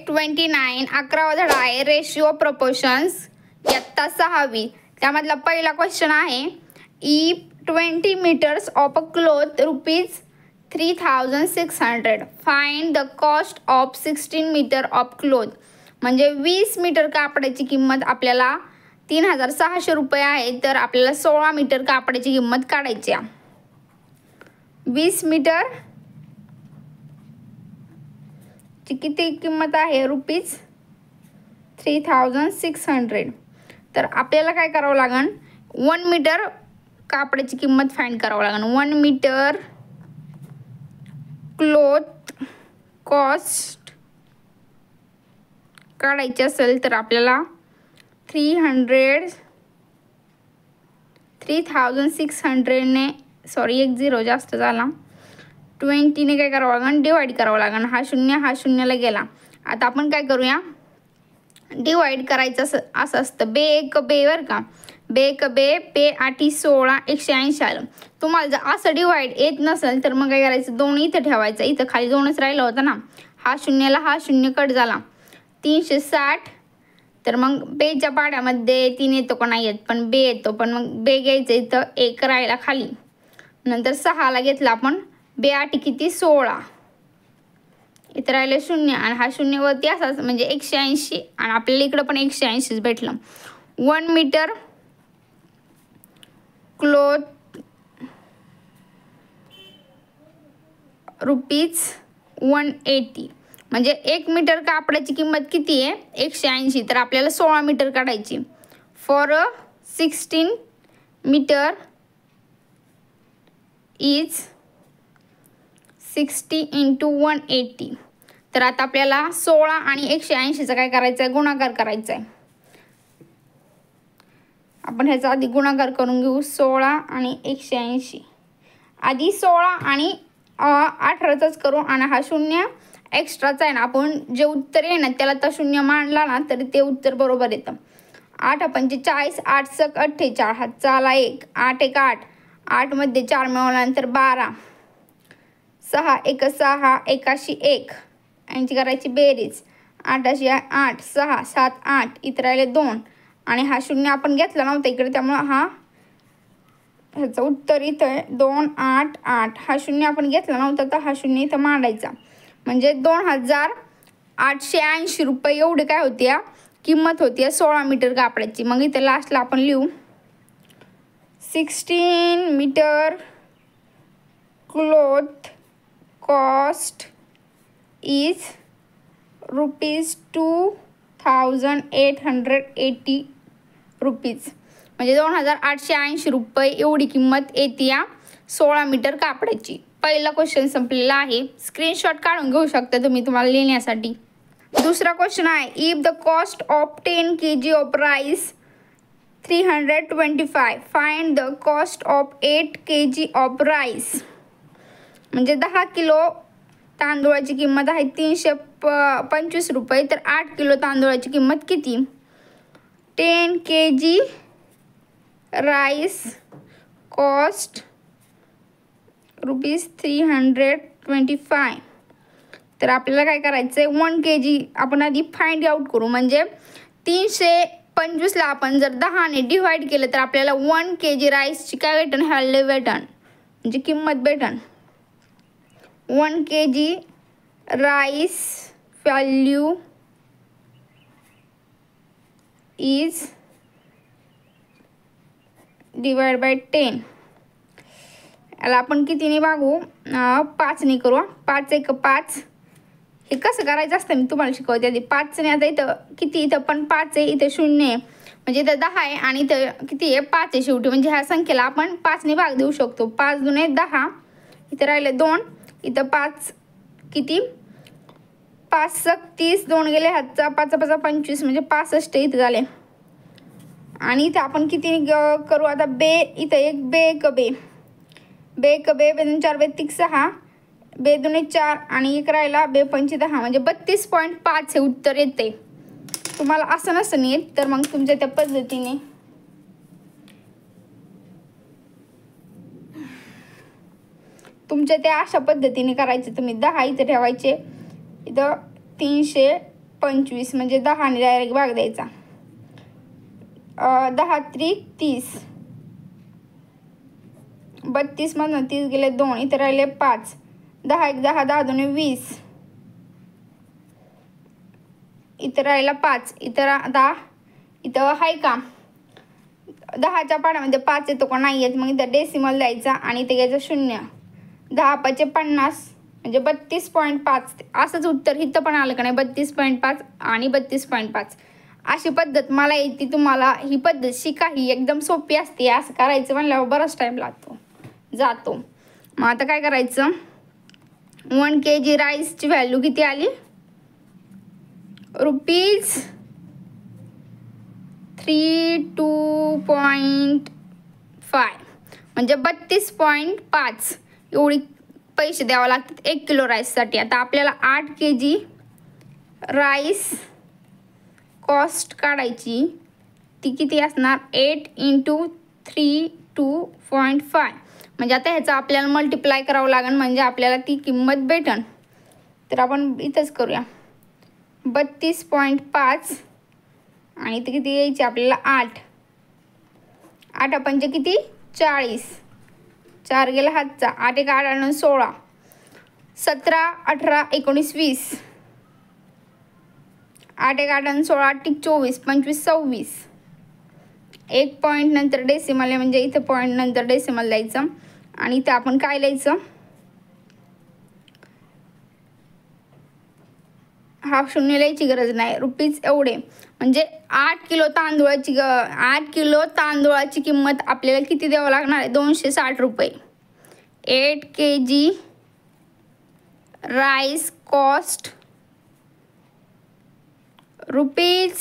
29 11वा धडा आहे ratio proportions इयत्ता 6वी. त्यामधला पहिला क्वेश्चन आहे if 20 meters of a cloth ₹3600 find the cost of 16 meter of cloth. म्हणजे 20 मीटर कापडाची किंमत आपल्याला 3600 रुपये आहे, तर आपल्याला 16 मीटर कापडाची किंमत काढायची आहे. 20 मीटर ची किती किंमत आहे ₹3600. तर आपल्याला काय करावं लागेल 1 मीटर कापडाची किंमत फाइंड करावं लागेल. 1 मीटर क्लॉथ कॉस्ट काढायची असेल तर आपल्याला 3600 ने एक 0 जास्त झाला 20 ने काय करावं लागेल डिवाइड करावं लागेल. हा शून्यला गेला. आता आपण काय करूया डिवाइड करायचं असं असतं बे एक बे बरं का. बे एक बे पे 8 16 180 आलं. तुम्हाला जर असं डिवाइड येत नसेल तर मग काय करायचं 2 इथं ठेवायचं. इथं खाली 2च राहिलं होतं ना. हा शून्य कट झाला 360. तर मग बेच्या पाड्यामध्ये 3 येतो का नाही येत पण बे येतो. पण मग बे घ्यायचं इथं 1 राहिला खाली. नंतर 6ला घेतला आपण बे 8 किती 16 इथं राहिलं 0 आणि हा 0 वरती असाच म्हणजे 180 आणि आपल्याला इकडं पण 180च भेटलं. 1 मीटर क्लॉथ ₹180 म्हणजे 1 मीटर कापडाची किंमत किती आहे 180. तर आपल्याला 16 मीटर काढायची. For 16 metre is 60 × 180. तर आता आपल्याला 16 आणि 180चा काय करायचं आहे गुणाकार करायचा आहे. आपण ह्याचा आधी गुणाकार करून घेऊ. 16 आणि 180 आधी 16 आणि 18चाच करू आणि हा 0 एक्स्ट्राचा आहे ना. आपण जे उत्तर आहे ना त्याला तर 0 मांडला ना तरी ते उत्तर बरोबर येतं. 8 पंचे 40 8 सक 48 हातचा आला 1 8 1 8 8 मध्ये 4 मिळवल्यानंतर 12 6 1 6 81 1 यांची करायची बेरीज 8 8 6 7 8 इथं राहिले 2 आणि हा 0 आपण घेतला नव्हता इकडे त्यामुळे ह्याचं उत्तर इथं 2 8 8 हा 0 आपण घेतला नव्हता तर हा 0 इथं मांडायचा. म्हणजे 2880 रुपये एवढी काय होती या किंमत होती या 16 मीटर कापडाची. मग इथं लास्टला आपण लिहू 16 मीटर क्लॉथ कॉस्ट इज ₹2880 म्हणजे 2880 रुपये एवढी किंमत येते या 16 मीटर कापडाची. पहिला क्वेश्चन संपलेला आहे. स्क्रीनशॉट काढून घेऊ शकता तुम्ही तुम्हाला लिहिण्यासाठी. दुसरा क्वेश्चन आहे if the cost of 10 kg of rice 325 find the cost of 8 kg of rice. म्हणजे 10 किलो तांदूळाची किंमत आहे 325 रुपये. तर 8 किलो तांदूळाची किंमत किती. 10 kg राईस कॉस्ट ₹325. तर आपल्याला काय करायचं आहे 1 kg आपण आधी फाइंड आउट करू. म्हणजे 325ला आपण जर 10 ने डिवाइड केलं तर आपल्याला 1 kg राईसची काय भेटन व्हॅल्यू भेटन म्हणजे किंमत भेटन. 1 kg rice value is divide by 10. याला आपण कितीने भागू 5 ने करू. 5 1 5 हे कसं करायचं असतं मी तुम्हाला शिकवते आधी. 5 ने आता इथं किती इथं पण 5 आहे इथं 0 आहे म्हणजे इथं 10 आहे आणि इथं किती आहे 5 आहे शेवटी. म्हणजे ह्या संख्येला आपण 5 ने भाग देऊ शकतो. 5 दुने 10 इथं राहिले 2 इथं 5 किती 5 सक 30 2 गेले हातचा 5 5 25 म्हणजे 65 इथं झाले. आणि इथं आपण किती करू आता बे इथं एक बे एक बे बे एक बे 4 बे 6 बे 2 4 आणि एक राहिला बे 5 10 म्हणजे 32.5 हे उत्तर येते. तुम्हाला असं नसतं येत तर मग तुमच्या त्या पद्धतीने तुमच्या त्या अशा पद्धतीने करायचे. तुम्ही 10 इथं ठेवायचे इथं 300 25 म्हणजे 10ने डायरेक्ट भाग द्यायचा. 10 त्रिक 30, 32 मधून 30 गेले 2, इथे राहिले 5, 10 1 10, 10 2 20, इथं राहिला 5, इथं 10, इथं आहे का 10च्या पाड्यामध्ये 5 येतो का नाही येत, मग इथं डेसिमल द्यायचा आणि इथे घ्यायचं 0. 10 5 50 म्हणजे 32.5. असंच उत्तर इथं पण आलं का नाही, 32.5 आणि 32.5. अशी पद्धत मला येते. तुम्हाला ही पद्धत शिका, ही एकदम सोपी असते. असं करायचं म्हणल्यावर बराच टाईम जातो. मग आता काय करायचं, 1 kg राईसची व्हॅल्यू किती आली, रुपीज 32.5 म्हणजे 32.5 एवढी पैसे द्यावं लागतात 1 किलो राईससाठी. आता आपल्याला 8 kg राईस कॉस्ट काढायची, ती किती असणार, 8 × 32.5 म्हणजे आता ह्याचा आपल्याला मल्टिप्लाय करावं लागेल म्हणजे आपल्याला ती किंमत भेटन. तर आपण इथंच करूया, 32.5 आणि इथे किती यायची आपल्याला 8, 8 पंचे किती 40, 4 गेला हातचा, 8 1 8 9 16, 17 18 19 20, 8 1 8 9 16, 8 1 24, 25 26. 1 पॉईंट नंतर डेसिमल आहे म्हणजे इथं पॉईंट नंतर डेसिमल द्यायचं आणि इथं आपण काय लिहायचं, हा शून्य लिहायची गरज नाही, रुपीज एवढे म्हणजे 8 किलो तांदूळाची किंमत आपल्याला किती द्यावं लागणार आहे, 260 रुपये. 8 kg राईस कॉस्ट रुपीज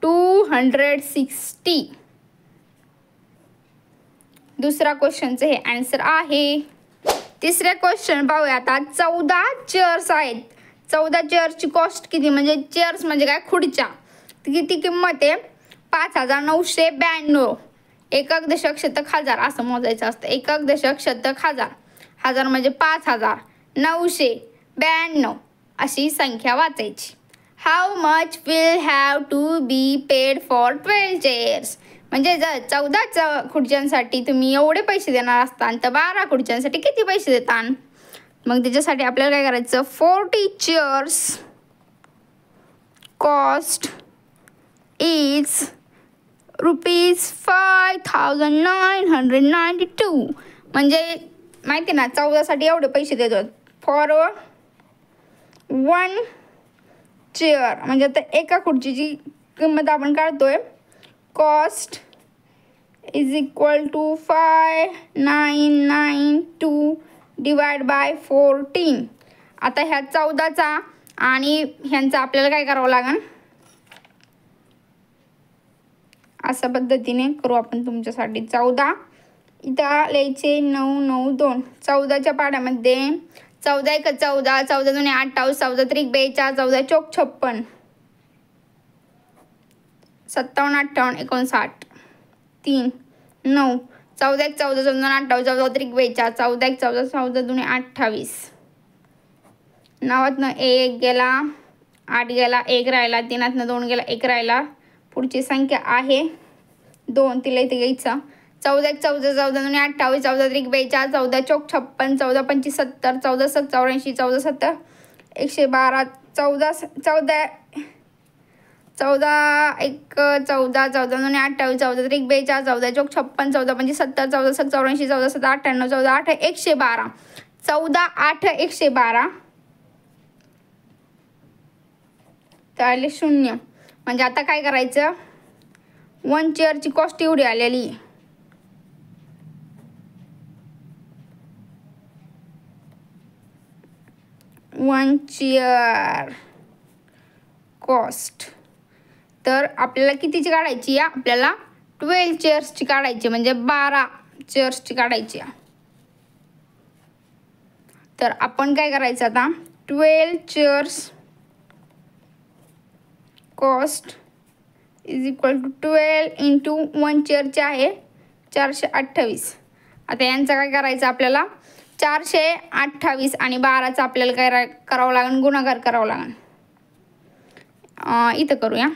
260. दुसरा क्वेश्चनचं हे आन्सर आहे. तिसऱ्या क्वेश्चन पाहूया आता. 14 चेअर्स आहेत, 14 चेअर्सची कॉस्ट किती, म्हणजे चेअर्स म्हणजे काय, खुर्च्या. किती किंमत आहे, 5,992. एकक दशक शतक हजार असं मोजायचं असतं. एकक दशक शतक हजार, हजार म्हणजे 5,992 अशी संख्या वाचायची. How much will have to be paid for 12 chairs. म्हणजे जर 14 खुर्च्यांसाठी तुम्ही एवढे पैसे देणार असताल तर 12 खुर्च्यांसाठी किती पैसे देताल. मग त्याच्यासाठी आपल्याला काय करायचं, 40 चेअर्स कॉस्ट इज रुपीज 5,992. म्हणजे माहिती ना 14साठी एवढे पैसे देतो फॉर 1 चेअर. म्हणजे आता एका खुर्चीची किंमत आपण काढतोय, cost is equal to 5,992 divide by 14. आता ह्या 14चा आणि ह्यांचा आपल्याला काय करावं लागेल, अशा पद्धतीने करू आपण तुमच्यासाठी. 14 इथं लिहायचे 9 9 2. 14च्या पाड्यामध्ये 14 1 14, 14 2 28, 14 3 42, 14 चौक 56, 57 58 59 3 9, 14 1 14, 14 28, 14 3 42, 14 1 14, 14 2 28. 9 1 गेला, 8 गेला, 1 राहिला, 3 2 गेला, 1 राहिला. पुढची संख्या आहे 2, तिला इथे घ्यायचं. 14 1 14, 14 2 28, 14 3 42, 14 चौक 56, 14 25 70, 14 7 84, 14 7 112, 14 14 14 1 14, 14 2 28, 14 3 42, 14 चौक 56, 14 25 70, 14 7 84, 14 7 98, 14 8 112, 14 8 112 तर 0. म्हणजे आता काय करायचं, 1 चेअरची कॉस्ट एवढी आलेली, 1 चेअर कॉस्ट. तर आपल्याला कितीची काढायची आहे, आपल्याला 12 चेअर्सची काढायची, म्हणजे 12 चेअर्सची काढायची. तर आपण काय करायचं आता, 12 chairs cost is equal to 12 into 1 चेअरचे आहे 428. आता यांचं काय करायचं आपल्याला, 428 आणि 12चा आपल्याला काय करावं लागेल, गुणाकार करावं लागेल. इथं करूया.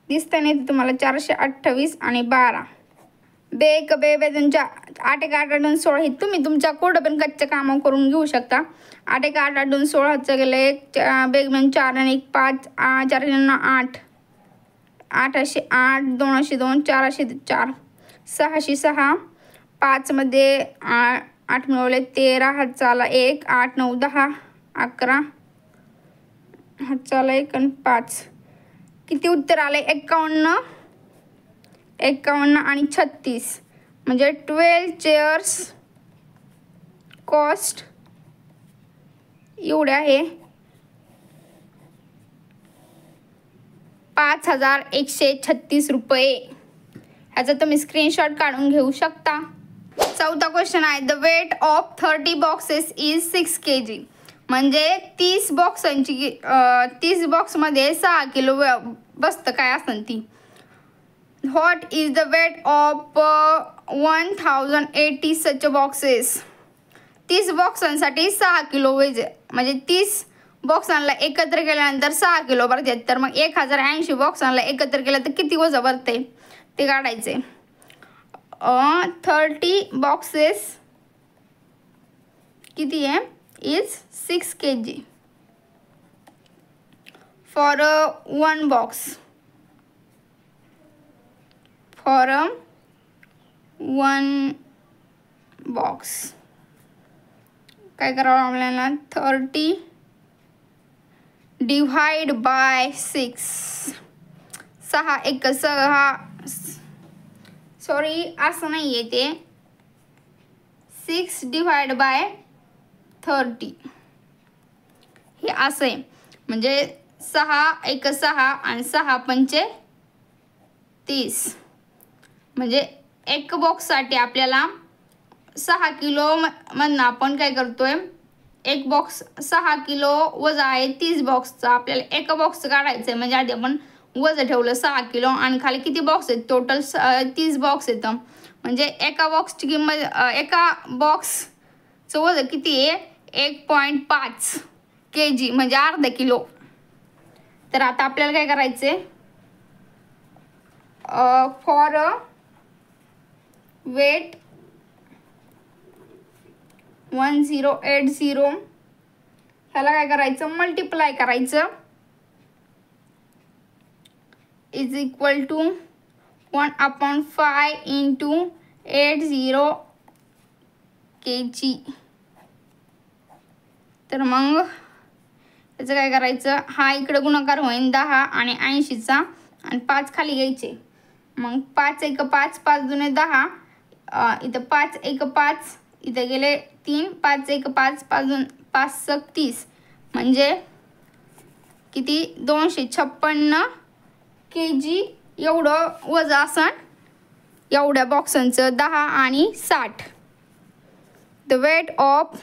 दिसतं नाही तुम्हाला 428 आणि 12 बेक बेबे तुमच्या 8 एक 8 2 16 हे तुम्ही तुमच्या कोड पण कच्च्या कामं करून घेऊ शकता. 8 एक 8 2 16 गेलं एक बेग म्हणजे 4 आणि 1 5 4 8 8 असे 8 2 असे 2 4 असे 4 6 असे 6 5 मध्ये 8 मिळवले 13 हातचाला 1 8 9 10 11 हातचाला 1 आणि 5 किती उत्तर आले 51 51 आणि 36 म्हणजे 12 चेअर्स कॉस्ट एवढे आहे 5136 रुपये. ह्याचा तुम्ही स्क्रीनशॉट काढून घेऊ शकता. चौथा क्वेश्चन आहे the weight of 30 boxes is 6 kg. म्हणजे 30 बॉक्सांची 30 बॉक्समध्ये 6 किलो बसतं काय असतं ती. What is the weight of 1080 such boxes. 30 बॉक्सांसाठी 6 किलो वेज म्हणजे 30 बॉक्सांना एकत्र केल्यानंतर 6 किलो भरतात. तर मग 1080 बॉक्सांना एकत्र केलं तर किती वजन भरते ते काढायचे. 30 बॉक्सेस किती आहे is 6 kg for 1 box. For 1 box काय करावं आपल्याला 30 डिवाइड बाय 6 6 एक 6 सॉरी असं नाही आहे ते 6 डिवाइड बाय 30 हे असं आहे. म्हणजे 6 एक 6 आणि 6 पंचे 30 म्हणजे एक बॉक्ससाठी आपल्याला 6 किलो मधनं आपण काय करतोय एक बॉक्स 6 किलो वजा आहे 30 बॉक्सचा. आपल्याला एक बॉक्स काढायचं आहे म्हणजे आधी आपण वजन ठेवलं 6 किलो आणि खाली किती बॉक्स आहेत टोटल 30 बॉक्स येतं. म्हणजे एका बॉक्सची किंमत एका बॉक्सचं वजन किती आहे 1.5 kg म्हणजे अर्धा किलो. तर आता आपल्याला काय करायचं आहे फॉर वेट 1080 ह्याला काय करायचं मल्टिप्लाय करायचं is equal to 1/5 into 80 kg. तर मग त्याचं काय करायचं हा इकडे गुणाकार होईल 10 आणि 80चा आणि 5 खाली घ्यायचे. मग 5 एक 5 5 दुने 10 इथं 5 एक 5 इथं गेले 3 5 एक 5 5 2 5 30 म्हणजे किती 256 kg एवढं वजन असन एवढ्या बॉक्सांचं 10 आणि 60. The weight of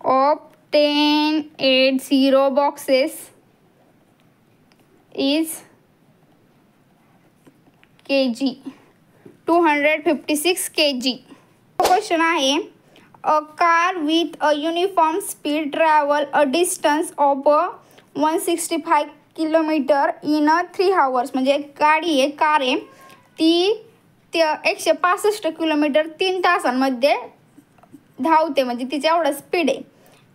1080 boxes is kg 256 kg. Question आहे a car with a uniform speed travel a distance of 165 kilometre in 3 hours. म्हणजे एक गाडी आहे कार आहे ती 165 किलोमीटर 3 तासांमध्ये धावते म्हणजे तिचं एवढं स्पीड आहे.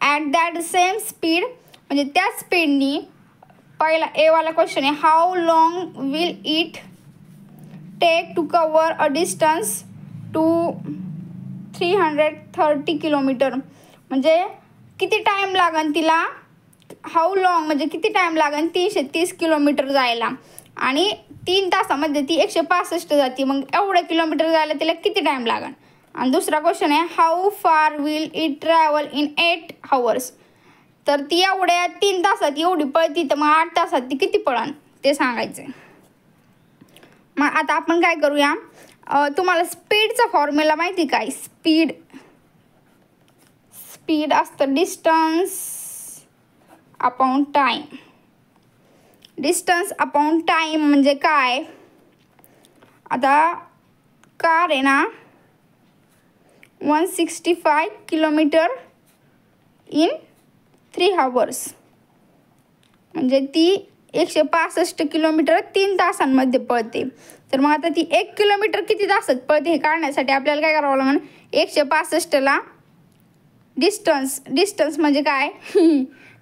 ॲट दॅट सेम स्पीड म्हणजे त्याच स्पीडनी पहिला ए वाला क्वेश्चन आहे how long will it take to cover a distance to 330 kilometre. म्हणजे किती टाईम लागेल तिला हाऊ लॉंग म्हणजे किती टाईम लागेल 330 किलोमीटर जायला आणि 3 तासामध्ये ती 165 जाते. मग एवढं किलोमीटर जायला तिला किती टाईम लागेल. आणि दुसरा क्वेश्चन आहे हाऊ फार will it travel in 8 hours. तर ती एवढ्या 3 तासात एवढी पळती तर मग 8 तासात ती किती पळण ते सांगायचं आहे. मग आता आपण काय करूया तुम्हाला स्पीडचा फॉर्म्युला माहिती काय स्पीड असतं distance upon time. Distance upon time म्हणजे काय आता कार आहे ना 165 किलोमीटर इन 3 hours. म्हणजे ती 165 किलोमीटर 3 तासांमध्ये पळते. तर मग आता ती 1 किलोमीटर किती तासात पळते हे काढण्यासाठी आपल्याला काय करावं लागेल, 165ला डिस्टन्स म्हणजे काय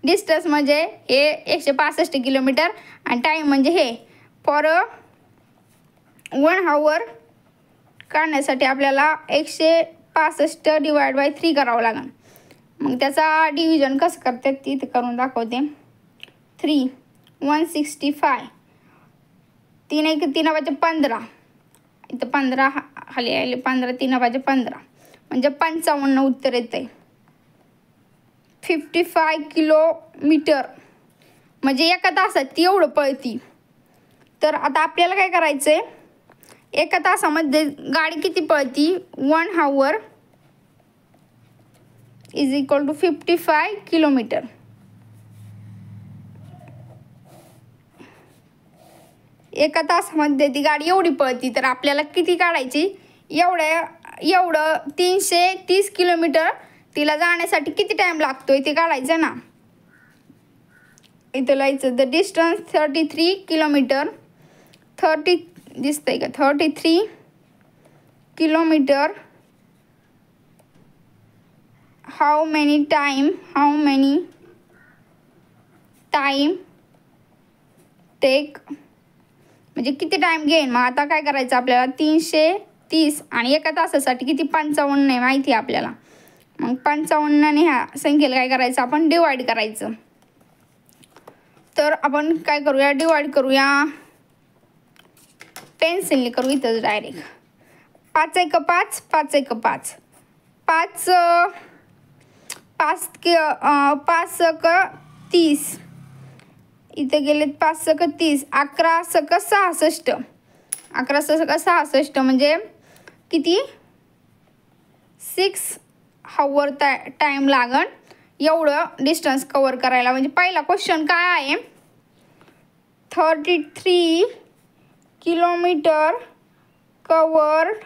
डिस्टन्स म्हणजे हे 165 किलोमीटर आणि टाईम म्हणजे हे फॉर 1 hour काढण्यासाठी आपल्याला 165 डिवाइड बाय 3 करावं लागेल. मग त्याचा डिव्हिजन कसं करतात ती इथे करून दाखवते. 3 165 3 1 3 वाजे 15 इथं 15 खाली आले 15 3 वाजे 15 म्हणजे 55 उत्तर येते. 55 किलोमीटर म्हणजे एका तासात ती एवढं पळती. तर आता आपल्याला काय करायचं आहे, एका तासामध्ये गाडी किती पळती, 1 hour is equal to 55 kilometre. एका तासामध्ये ती गाडी एवढी पळती तर आपल्याला किती काढायची, एवढं 330 किलोमीटर तिला जाण्यासाठी किती टाईम लागतोय ते काढायचं ना. इथं लिहायचं द डिस्टन्स 33 किलोमीटर 30 दिसतंय का 33 kilometre. How many time take म्हणजे किती टाईम घेईन. मग आता काय करायचं आपल्याला 330 आणि एका तासासाठी किती 55 नाही माहिती आहे आपल्याला. मग 55ने ह्या संख्येला काय करायचं आपण डिवाइड करायचं. तर आपण काय करूया डिवाइड करूया पेन्सिलने करू इथंच डायरेक्ट. 5 1 5 5 1 5 5 5 30 इथे गेलेत 5 सक 30 11 सक 66 11 सक 66 म्हणजे किती 6 hour टाईम लागण एवढं डिस्टन्स कवर करायला. म्हणजे पहिला क्वेश्चन काय आहे 33 किलोमीटर कवर्ड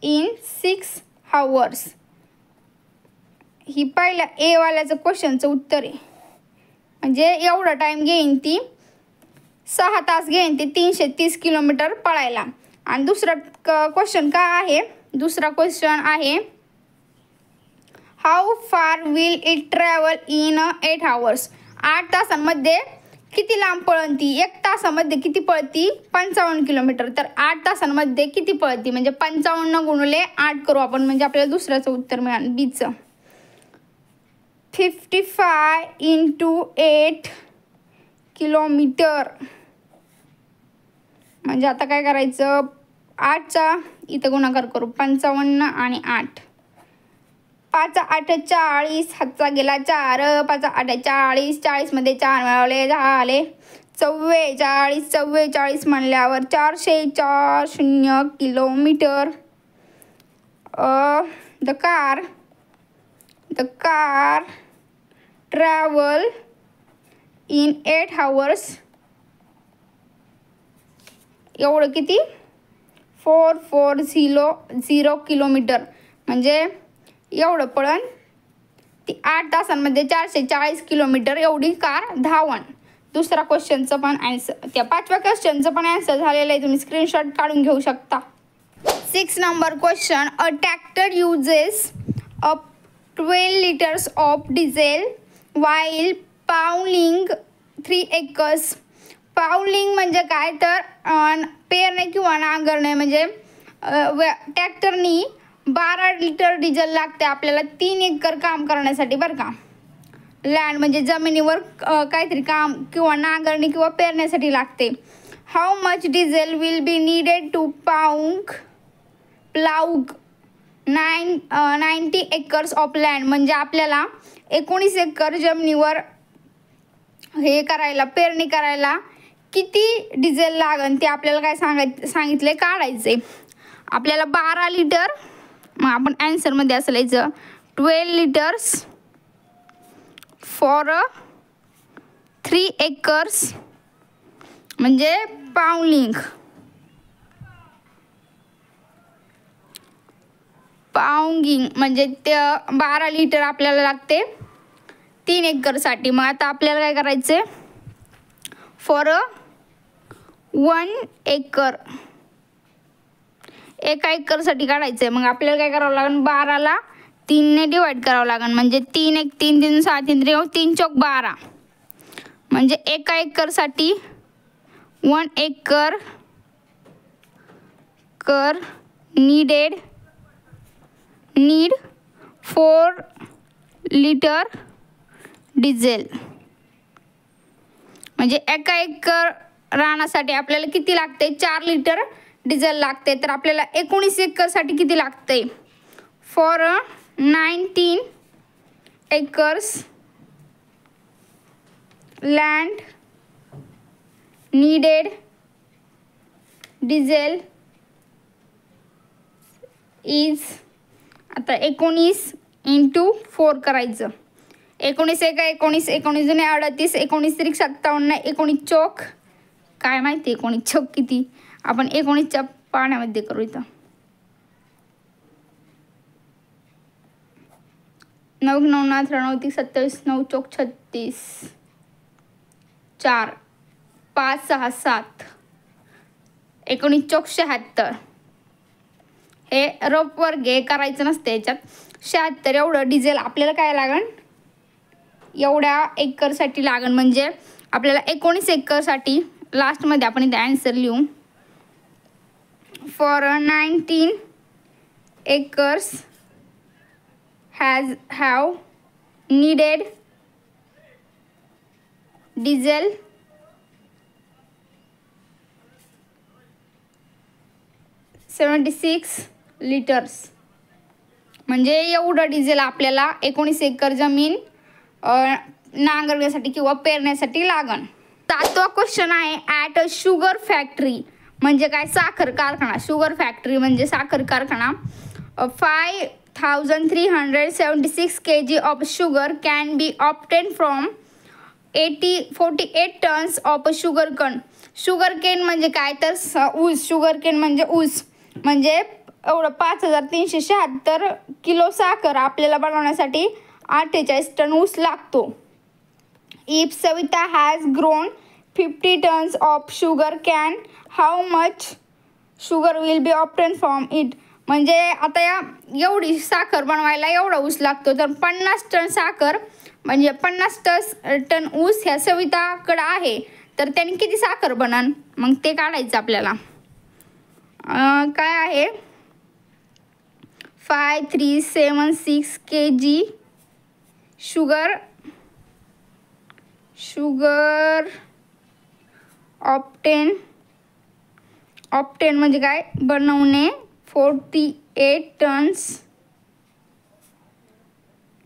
इन 6 hours. ही पहिल्या ए वाल्याचं क्वेश्चनचं उत्तर आहे. म्हणजे एवढा टाईम घेईन ती 6 तास घेईन ती 330 किलोमीटर पळायला. आणि दुसरा क्वेश्चन काय आहे, दुसरा क्वेश्चन आहे हाऊ फार will it travel in 8 hours. 8 तासांमध्ये किती लांब पळन ती. 1 तासामध्ये किती पळती 55 किलोमीटर. तर 8 तासांमध्ये किती पळती म्हणजे 55 गुणिले 8 करू आपण म्हणजे आपल्याला दुसऱ्याचं उत्तर मिळाल बीचं. 55 into 8 किलोमीटर. म्हणजे आता काय करायचं 8चा इथं गुणाकार करू 55 आणि 8 5 8 40 हातचा गेला 4 5 8 40 40 मध्ये 4 मिळवले झाले 44 म्हणल्यावर 440 kilometre. The car travel in 8 hours. एवढं किती 440 किलोमीटर म्हणजे एवढं पळण ती 8 तासांमध्ये 440 किलोमीटर एवढी कार धावण. दुसरा क्वेश्चनचं पण आन्सर त्या 5व्या क्वेश्चनचं पण आन्सर झालेलं आहे, तुम्ही स्क्रीनशॉट काढून घेऊ शकता. 6 number question a tractor uses up 12 liters of diesel while plowing 3 acres. प्लाउलिंग म्हणजे काय तर पेरणे किंवा नांगरणे. म्हणजे ट्रॅक्टरनी 12 लिटर डिझेल लागते आपल्याला 3 एकर काम करण्यासाठी बरं का. लँड म्हणजे जमिनीवर काहीतरी काम किंवा नांगरणी किंवा पेरण्यासाठी लागते. How much diesel will be needed to plough 90 acres of land. म्हणजे आपल्याला 19 एकर जमिनीवर हे करायला पेरणी करायला किती डिझेल लागन ते आपल्याला काय सांगितले काढायचे. आपल्याला 12 लिटर मग आपण आन्सरमध्ये असं लिहायचं 12 liters फॉर 3 acres म्हणजे पाऊंगिंग म्हणजे ते 12 लिटर आपल्याला लागते 3 एकरसाठी. मग आता आपल्याला काय करायचं आहे, फॉर 1 एकर, 1 एकरसाठी काढायचं आहे. मग आपल्याला काय करावं लागेल, 12ला 3ने डिवाईड करावं लागेल. म्हणजे 3 1 3 3 6 3 3 3 चौक 12, म्हणजे 1 एकरसाठी 1 एकर नीड 4 लिटर डिझेल. म्हणजे 1 एकर रानासाठी आपल्याला किती लागते, 4 लिटर डिझेल लागते. तर आपल्याला 19 एकरसाठी किती लागते, for 19 acres land needed diesel is, आता 19 × 4 करायचं. 19 1 19, 19 दुने 38, 19 त्रिक 57, 19 चौक काय माहिती 19 चौक किती, आपण 19च्या पाण्यामध्ये करू. इथं 9 9 9 9 3 27, 9 चौक 36, 4 5 6 7, 19 चौक 76. हे रफ वर्ग हे करायचं नसते याच्यात. 76 एवढं डिझेल आपल्याला काय लागेल, एवढ्या एकरसाठी लागेल. म्हणजे आपल्याला 19 एकरसाठी लास्टमध्ये आपण इथे आन्सर लिहू, for 19 acres have needed diesel 76 litres. म्हणजे एवढं डिझेल आपल्याला 19 एकर जमीन नांगरण्यासाठी किंवा पेरण्यासाठी लागन. 7वा क्वेश्चन आहे, ॲट अ शुगर फॅक्टरी म्हणजे काय, साखर कारखाना. शुगर फॅक्टरी म्हणजे साखर कारखाना. 5376 kg of sugar can be obtained from 48 tons of sugar cane. Sugar cane म्हणजे काय, तर ऊस. शुगर केन म्हणजे ऊस. म्हणजे एवढं 5376 किलो साखर आपल्याला बनवण्यासाठी 48 टन ऊस लागतो. If Savita has grown 50 tons of sugar cane, how much sugar will be obtained from it. म्हणजे आता एवढी साखर बनवायला एवढा ऊस लागतो. तर 50 टन साखर म्हणजे 50 टन ऊस ह्या सविताकडं आहे, तर त्याने किती साखर बनन, मग ते काढायचं आपल्याला. काय आहे, 5376 kg शुगर ऑप्टेन म्हणजे काय, बनवणे 48 टन्स.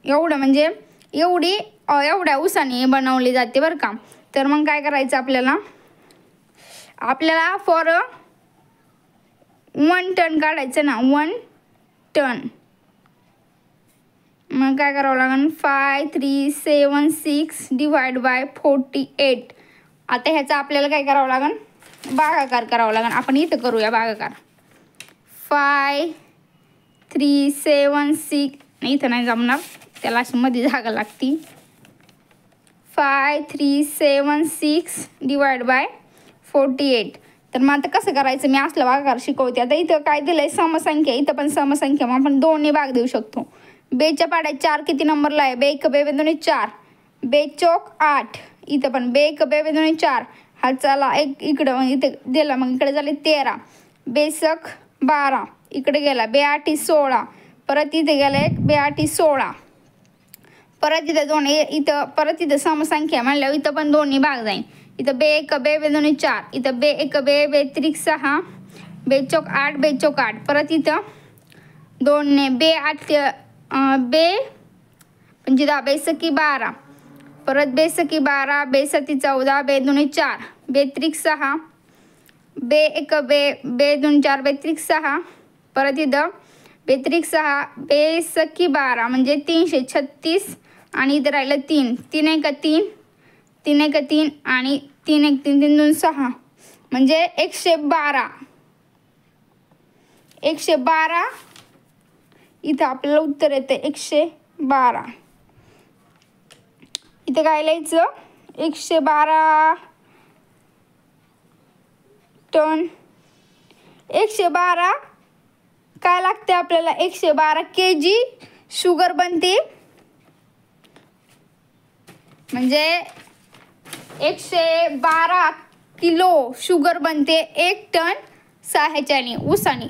एवढं म्हणजे एवढ्या ऊसाने बनवली जाते बरं का. तर मग काय करायचं आपल्याला फॉर 1 टन काढायचं ना, 1 टन. मग काय करावं लागेल, 5376 डिवाइड बाय 48. आता ह्याचा आपल्याला काय करावं लागेल, भागाकार करावं लागेल. आपण इथं करूया भागाकार. 5376 इथं नाही जमणार, त्याला अशी मध्ये जागा लागती. 5376 डिवाइड बाय 48. तर मग आता कसं करायचं, मी असलं भागाकार शिकवते. आता इथं काय दिलंय, समसंख्या. इथं पण समसंख्या, मग आपण 2ने भाग देऊ शकतो. 2च्या पाड्यात 4 किती नंबरला आहे, 2 1 2 2 4, 2 चौक 8. इथं पण 2 1 2 2 4. हा चला एक इकडं इथे दिला, मग इकडे झाले 13. 2 सक 12, इकडे गेला 2 8 16. परत इथे गेला 1 2 8 16. परत इथं 2, इथं परत इथं समसंख्या म्हणल्यावर इथं पण 2ने भाग जाईल. इथं 2 1 2 2 4, इथं 2 1 2 2 त्रिक 6, 2 चौक 8 2 चौक 8. परत इथं 2ने 2 8 2 म्हणजे 2 सकी 12. परत 2 सकी 12, 2 सती 14, 2 2 4, 2 त्रिक 6, 2 1 2 2 4, 2 त्रिक 6. परत इथं 2 त्रिक 6, 2 सकी 12 म्हणजे 336. आणि इथं राहिलं 3, 3 1 3, 3 1 3 आणि 3 1 3 3 2 6 म्हणजे 112 इथं आपल्याला उत्तर येतं 112. इथं काय लिहायचं 112 टन. 112 काय लागते आपल्याला 112 kg शुगर बनते. म्हणजे 112 किलो शुगर बनते 1 टन ह्याच्याने ऊसाने.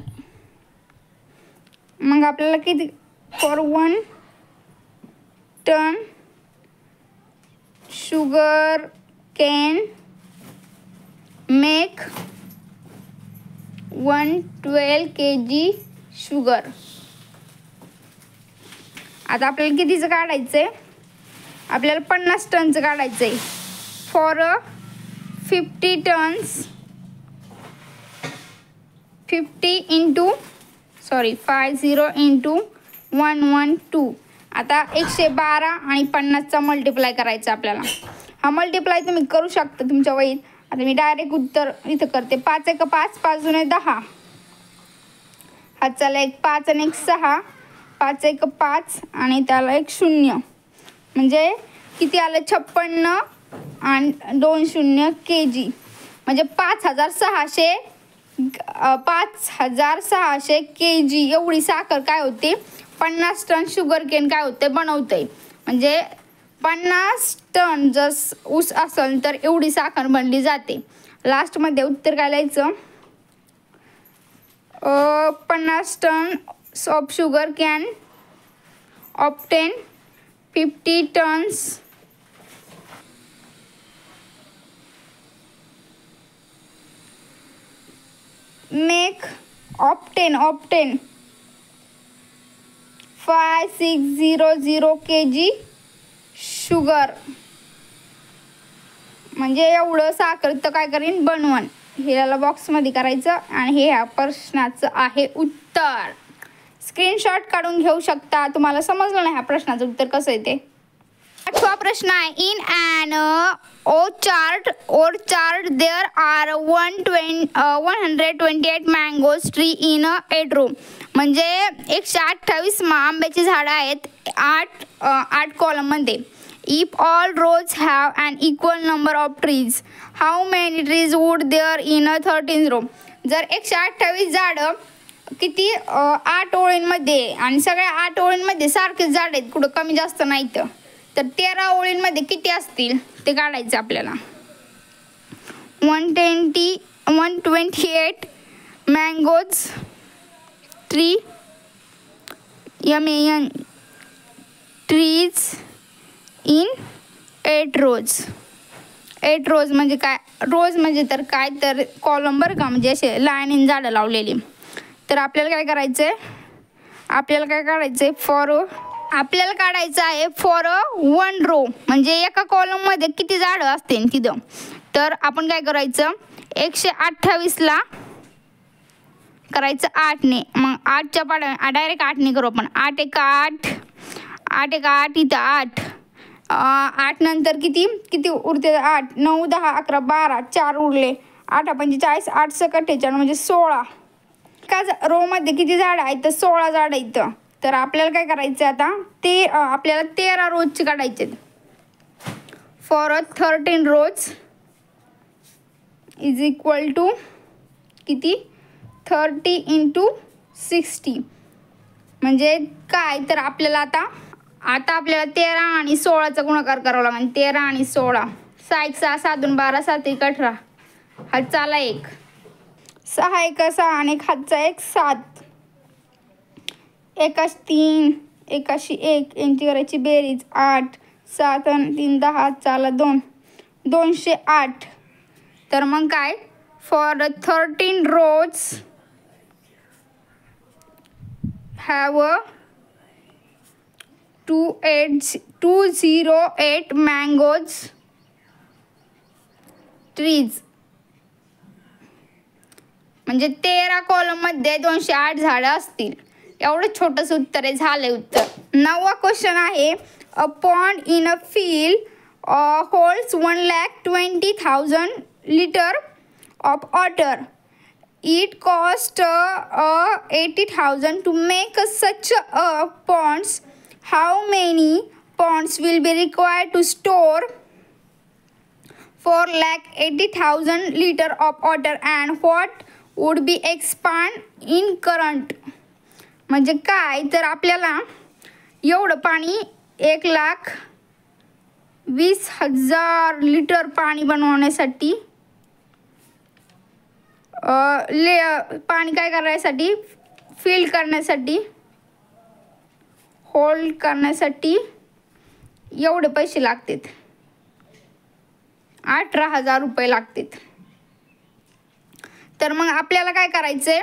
मग आपल्याला किती for 1 ton sugar cane make 112 kg sugar. आता आपल्याला कितीचं काढायचं आहे आपल्याला 50 टनचं काढायचं आहे. For 50 tons 50 × 112. आता 112 आणि 50चा मल्टिप्लाय करायचा आपल्याला. हा मल्टिप्लाय तुम्ही करू शकता तुमच्या वहीत. आता मी डायरेक्ट उत्तर इथं करते. 5 × 5 5 × 10. हातचाला 1 5 आणि 1 6. 5 × 5 आणि त्याला 1 0. म्हणजे किती आलं 56 आणि 2 0 kg. म्हणजे 5600 kg एवढी साखर काय होते 50 टन शुगर केन काय होते बनवते. म्हणजे 50 टन जर ऊस असेल तर एवढी साखर बनली जाते. लास्टमध्ये उत्तर काय लिहायचं 50 ton of sugar cane obtain 50 tons make obtain 5600 kg sugar. म्हणजे एवढं साखर तर काय करीन बनवण. हे याला बॉक्समध्ये करायचं आणि हे ह्या प्रश्नाचं आहे उत्तर. स्क्रीनशॉट काढून घेऊ शकता. तुम्हाला समजलं नाही ह्या प्रश्नाचं उत्तर कसं आहे ते. 8वा प्रश्न आहे. In an orchard there are 128 mango tree in a row. म्हणजे 128 आंब्याची झाडं आहेत 8 कॉलममध्ये. If all rows have an equal number of trees, how many trees would there in a 13th row? जर 128 झाडं किती 8 ओळींमध्ये आणि सगळ्या 8 ओळींमध्ये सारखेच झाड आहेत कुठं कमी जास्त नाही तर 13 ओळींमध्ये किती असतील ते काढायचं आपल्याला. 128 mangoes tree MAN trees in 8 रोज. 8 रोज म्हणजे काय रोज म्हणजे तर काय तर कॉलम बरं का. म्हणजे असे लाईनीने झाडं लावलेली. तर आपल्याला काय करायचं आहे आपल्याला काढायचं आहे फॉर 1 रो. म्हणजे एका कॉलममध्ये किती झाडं असतील तिथं. तर आपण काय करायचं 128ला करायचं 8ने. मग 8च्या पाड्या डायरेक्ट 8ने करू आपण. 8 × 8 इथं 8. 8 नंतर किती उरते 8 9 10 11 12 4 उरले. 8 × 45 8 × 48 म्हणजे 16. एका रोमध्ये किती झाडं आहेत तर 16 झाडं इथं. तर आपल्याला काय करायचं आता ते आपल्याला 13 रोजचे काढायचे. For 13 rows is equal to किती 30 × 60. म्हणजे काय तर आपल्याला आता आपल्याला 13 आणि 16चा गुणाकार करावा लागेल. 13 आणि 16 6 × 6 7 × 12 7 × 18 हातचाला 1 6 × 1 6 आणि हातचा 1 7 1 3 1 1 यांची करायची बेरीज 8 7 आणि 3 10 चाला 2 208. तर मग काय for 13 rows have 208 mangoes trees. म्हणजे 13 कॉलममध्ये 208 झाडं असतील. एवढं छोटंसं उत्तर आहे. झालंय उत्तर. 9वा क्वेश्चन आहे. A pond in a field holds 1,20,000 litre of water. it cost 80,000 to make such a ponds. How many ponds will be required to store 4,80,000 liter of water and what would be expand in current? म्हणजे काय तर आपल्याला एवढं पाणी 1,20,000 litre पाणी बनवण्यासाठी पाणी काय करण्यासाठी फिल करण्यासाठी होल्ड करण्यासाठी एवढे पैसे लागतात 18,000 रुपये लागतात. तर मग आपल्याला काय करायचंय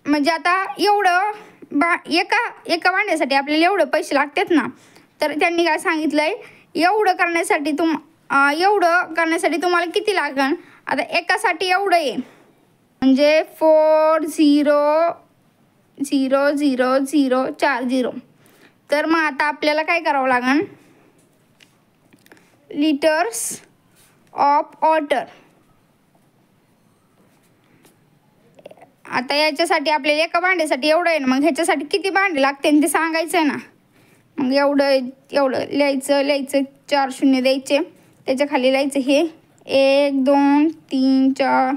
म्हणजे आता एवढं एका भांड्यासाठी आपल्याला एवढे पैसे लागतात ना. तर त्यांनी काय सांगितलंय एवढं करण्यासाठी तुम्हाला किती लागेल. आता एकासाठी एवढं आहे म्हणजे 4,0,0,0,0,40. तर मग आता आपल्याला काय करावं लागेल लिटर्स ऑफ वॉटर. आता याच्यासाठी आपल्याला एका भांड्यासाठी एवढं आहे ना. मग ह्याच्यासाठी किती भांडे लागते ते सांगायचं आहे ना. मग एवढं लिहायचं 4 शून्य द्यायचे त्याच्या खाली लिहायचं हे 1 2 3 4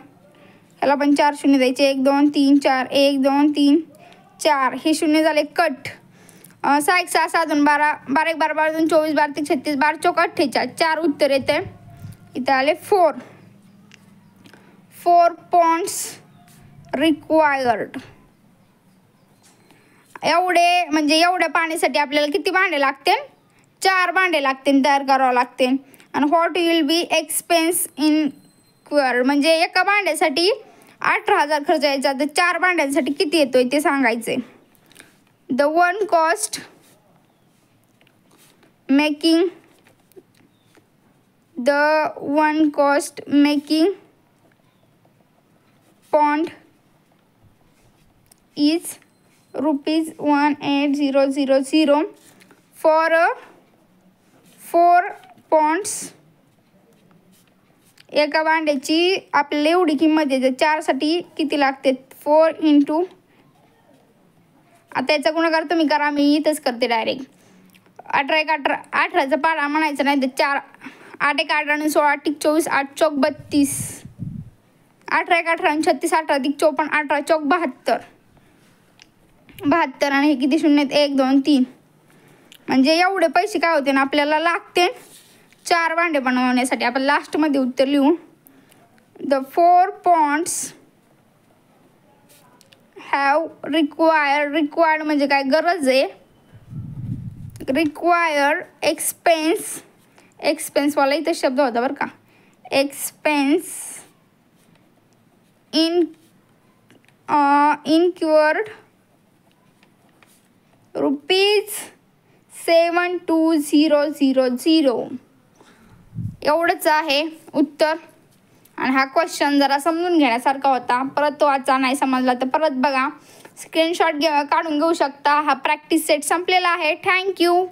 ह्याला पण 4 शून्य द्यायचे 1 2 3 4 1 2 3 4 हे शून्य झाले कट. 6 1 6 6 2 12 12 1 12 12 2 24 12 3 36 12 चौक 48 4 उत्तर येते. इथं आले 4 ponds रिक्वायर्ड. एवढे म्हणजे एवढ्या पाण्यासाठी आपल्याला किती भांडे लागतील 4 भांडे लागतील तयार करावं लागतील. आणि what will be expense in क्युअर्ड म्हणजे एका भांड्यासाठी 18,000 खर्च यायचा. तर 4 भांड्यांसाठी किती येतोय ते सांगायचे. The one cost making pond is ₹18,000 for 4 ponds. एका भांड्याची आपल्याला एवढी किंमत येते 4 साठी किती लागते 4 × आता याचा गुणाकार तुम्ही करा मी इथंच करते डायरेक्ट. 18 1 18 18चा पाढा म्हणायचा नाही तर 4 8 1 18 आणि 16 8 24 8 चौक 32 18 1 18 आणि 36 18 अधिक 54 18 चौक 72 आणि हे किती शून्य 1 2 3 म्हणजे एवढे पैसे काय होते ना आपल्याला लागते 4 भांडे बनवण्यासाठी. आपण लास्टमध्ये उत्तर लिहू. द 4 ponds हॅव रिक्वायर्ड म्हणजे काय गरज आहे. रिक्वायर्ड एक्सपेन्सवाला इथं शब्द होता बरं का. एक्सपेन्स incurred ₹7,200 एवढंच आहे उत्तर. आणि हा क्वेश्चन जरा समजून घेण्यासारखा होता. परत तो वाचा नाही समजला तर परत बघा. स्क्रीनशॉट काढून घेऊ शकता. हा प्रॅक्टिस सेट संपलेला आहे. थँक्यू.